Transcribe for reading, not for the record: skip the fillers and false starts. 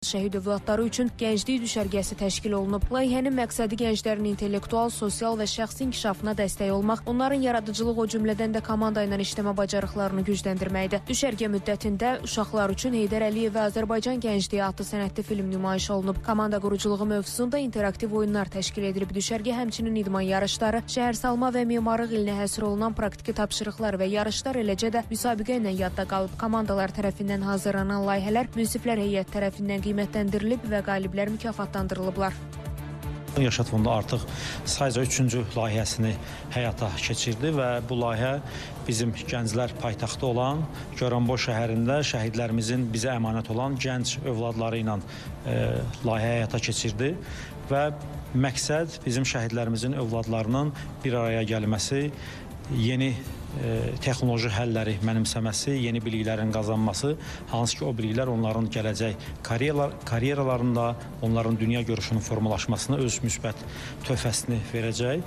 Şəhid övladları üçün gənclik düşərgəsi təşkil olunub. Layihənin məqsədi gənclərin intellektual, sosial və şəxsi inkişafına dəstək olmaq, onların yaradıcılıq o cümlədən də komanda ilə işləmə bacarıqlarını gücləndirməkdir. Düşərgə müddətində uşaqlar üçün Heydər Əliyev və Azərbaycan Gəncliyi adlı sənədli film nümayiş olunub. Komanda quruculuğu mövzusunda interaktiv oyunlar təşkil edilib. Düşərgə həmçinin idman yarışları, şəhərsalma və memarlıq ilinə həsr olunan praktiki tapşırıqlar və yarışlar, eləcə də müsabiqə ilə yadda qalıb. Komandalar tərəfindən hazırlanan layihələr münsiflər heyət tərəfindən qiymətləndirilib və qaliblər mükafatlandırılıblar. Yaşad Fondu artıq sayca 3-cü layihəsini həyata keçirdi və bu layihə bizim gənclər paytaxtı olan Goranboy şəhərində şəhidlərimizin bizə əmanət olan gənc övladları ilə layihə həyata keçirdi və məqsəd bizim şəhidlərimizin övladlarının bir araya gəlməsi, yeni texnoloji həlləri mənimsəməsi, yeni biliklərin qazanması, hansı ki o biliklər onların gələcək karyeralarında, onların dünya görüşünün formalaşmasına öz müsbət töhfəsini verəcək.